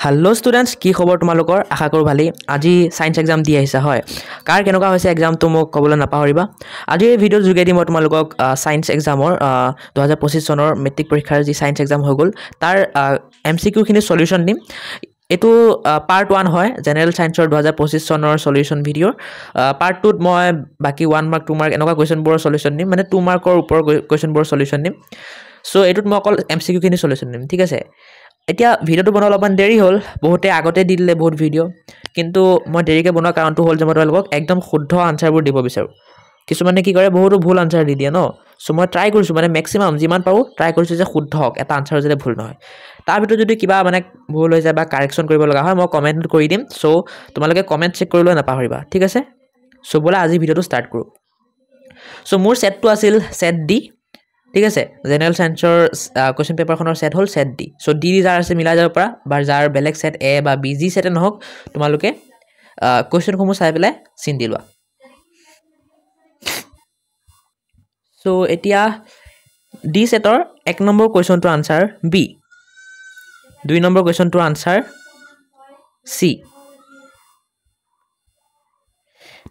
Hello students, কি খবৰ তোমালোকৰ আশা কৰো ভালেই আজি সায়েন্স এক্সাম দি আহিছা হয় কাৰ কেনেকুৱা হৈছে এক্সাম তো মোক কবলৈ নাপাহৰিবা আজি এই ভিডিঅ যোগেদি মই তোমালোকক সায়েন্স এক্সামৰ 2025 চনৰ মেট্ৰিক পৰীক্ষাৰ যি সায়েন্স এক্সাম হৈ গল তাৰ এমসিকিউ খিনি সলিউশন দিম এটো পাৰ্ট 1 হয় জেনাৰেল সায়েন্সৰ 2025 চনৰ সলিউশন ভিডিঅ পাৰ্ট 2 ত মই বাকি 1 মাৰ্ক 2 মাৰ্ক এনেকুৱা কোৱেশ্চন বোৰ সলিউশন দিম মানে 2 মাৰ্কৰ ওপৰ কোৱেশ্চন বোৰ সলিউশন দিম সো এটোত মই অকল এমসিকিউ খিনি সলিউশন দিম ঠিক আছে এতিয়া ভিডিওটো বনাবলৈ অলপমান দেৰি হ'ল বহুতে আগতে দি দিলে বহুত ভিডিও কিন্তু মই দেৰিকে বনোৱাৰ কাৰণটো হ'ল যে মই তোমালোকক একদম শুদ্ধ আনসাৰবোৰ দিব বিচাৰো কিছুমানে কি কৰে বহুতো ভুল আনসাৰ দি দিয়ে ন সো মই ট্ৰাই কৰিছো মানে ম্যাক্সিমাম যিমান পাৰো ট্ৰাই কৰিছো যে শুদ্ধ হক এটা আনসাৰ যদি ভুল নহয় তাৰ ভিতৰত যদি কিবা মানে ভুল হৈ যায় বা কাৰেকচন কৰিব লগা হয় মই কমেন্ট কৰি দিম সো তোমালোকে কমেন্ট চেক কৰিবলৈ নাপাহৰিবা ঠিক আছে সো বলা আজি ভিডিওটো ষ্টাৰ্ট কৰো সো মোৰ সেটটো আছিল সেট ডি ঠিক আছে জেনাৰেল সায়েন্সৰ কোৱেশ্চন পেপাৰখনৰ সেট হল সেট ডি সো ডি যাৰ আছে মিলাই যাব পৰা বা যাৰ বেলেগ সেট এ বা বি জি সেটে নহক তোমালোকে কোৱেশ্চন সমূহ চাই পেলাই চিন দি লোৱা সো এতিয়া ডি সেটৰ 1 নম্বৰ কোৱেশ্চনটোৰ আনসাৰ বি 2 নম্বৰ কোৱেশ্চনটোৰ আনসাৰ সি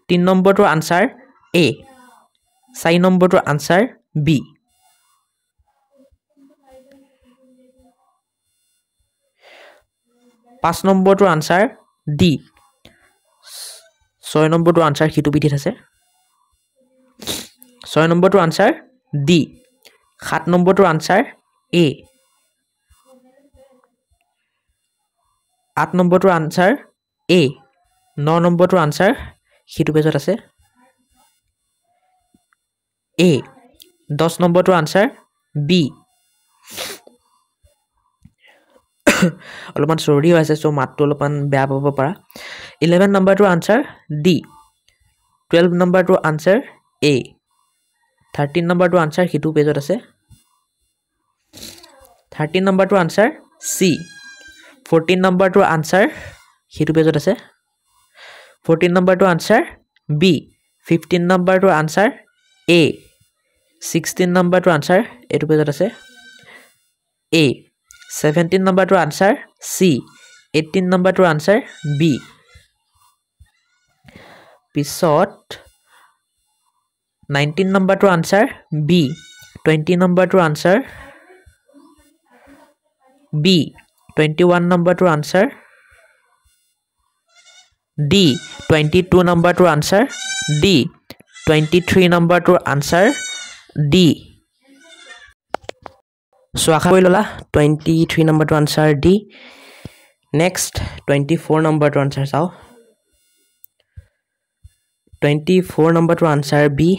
3 নম্বৰটোৰ আনসাৰ এ 4 নম্বৰটোৰ আনসাৰ বি 5 নম্বৰটোৰ আনসাৰ ডি 6 নম্বৰটোৰ আনসাৰ হিটু পিঠিত আছে 6 নম্বৰটোৰ আনসাৰ ডি 7 নম্বৰটোৰ আনসাৰ এ 8 নম্বৰটোৰ আনসাৰ এ 9 নম্বৰটোৰ আনসাৰ হিটু পেজত আছে এ 10 নম্বৰটোৰ আনসাৰ বি অলপমান সৰি হৈছে সো মাতটো অলপমান বেয়া পাব পাৰা 11 নম্বৰটোৰ আনসাৰ ডি 12 নম্বৰটোৰ আনসাৰ এ 13 নম্বৰটোৰ আনসাৰ হিটু পেজত আছে 13 নম্বৰটোৰ আনসাৰ সি 14 নম্বৰটোৰ আনসাৰ হিটু পেজত আছে 14 নম্বৰটোৰ আনসাৰ বি 15 নম্বৰটোৰ আনসাৰ এ 16 নম্বৰটোৰ আনসাৰ এটো পেজত আছে এ 17 নম্বৰটোৰ আনসাৰ সি 18 নম্বৰটোৰ আনসাৰ বি পিছত 19 নম্বৰটোৰ আনসাৰ বি 20 নম্বৰটোৰ আনসাৰ বি 21 নম্বৰটোৰ আনসাৰ ডি 22 নম্বৰটোৰ আনসাৰ ডি 23 নম্বৰটোৰ আনসাৰ ডি সো আশা কৰি ললা 23 নম্বৰটো আনসাৰ ডি নেক্সট 24 নম্বৰটো আনসাৰ চাও 24 নম্বৰটো আনসাৰ বি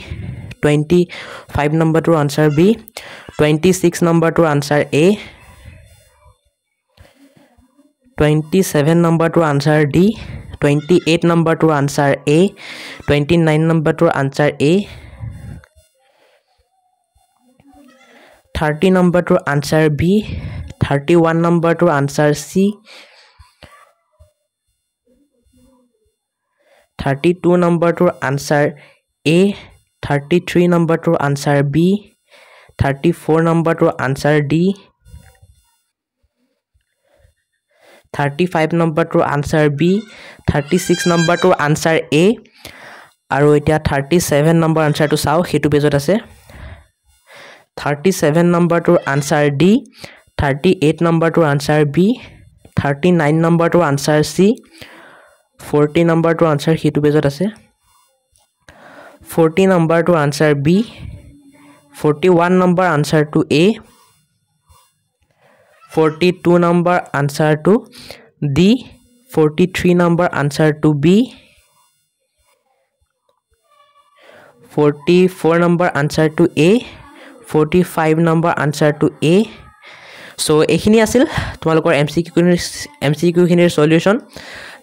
25 নম্বৰটো আনসাৰ বি 26 নম্বৰটো আনসাৰ এ 27 নম্বৰটো আনসাৰ ডি 28 নম্বৰটো আনসাৰ এ 29 নম্বৰটো আনসাৰ এ 30 নম্বৰটো আনসাৰ বি 31 নম্বৰটো আনসাৰ সি 32 নম্বৰটো আনসাৰ এ 33 নম্বৰটো আনসাৰ বি 34 নম্বৰটো আনসাৰ ডি 35 নম্বৰটো আনসাৰ বি 36 নম্বৰটো আনসাৰ এ আৰু এতিয়া 37 নম্বৰ আনসাৰটো চাও হেতু পেজত আছে 37 নম্বৰটো আনসাৰ ডি 38 নম্বৰটো আনসাৰ বি 39 নম্বৰটো আনসাৰ সি 40 নম্বৰটো আনসাৰ হেতু পেজত আছে 40 নম্বৰটো আনসাৰ বি 41 নম্বৰ আনসাৰটো এ 42 নম্বৰ আনসাৰটো ডি 43 নম্বৰ আনসাৰটো বি 44 নম্বৰ আনসাৰটো এ 45 নম্বৰ আনসাৰটো এ সো এখিনি আছিল তোমালোকৰ এমসিকিউ খিনিৰ সলিউশন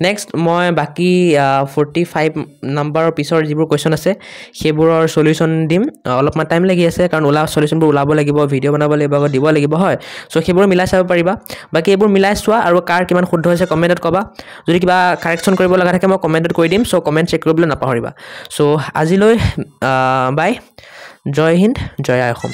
নেক্সট মই বাকি 45 নম্বৰৰ পিছৰ যিবোৰ কোৱেশ্চন আছে হেবোৰৰ সলিউশন দিম অলপমান টাইম লাগি আছে কাৰণ সলিউশনবোৰ ওলাব লাগিব ভিডিও বনাব লাগিব দিব লাগিব হয় সো হেবোৰ মিলাই চাব পাৰিবা বাকি এবোৰ মিলাই চোৱা আৰু কাৰ কিমান শুদ্ধ হৈছে কমেন্টত কবা যদি কিবা কাৰেকচন কৰিব লগা থাকে মই কমেন্টত কৈ দিম সো কমেন্ট চেক কৰিবলৈ নাপাহৰিবা সো আজিলৈ বাই জয় হিন্দ জয় অসম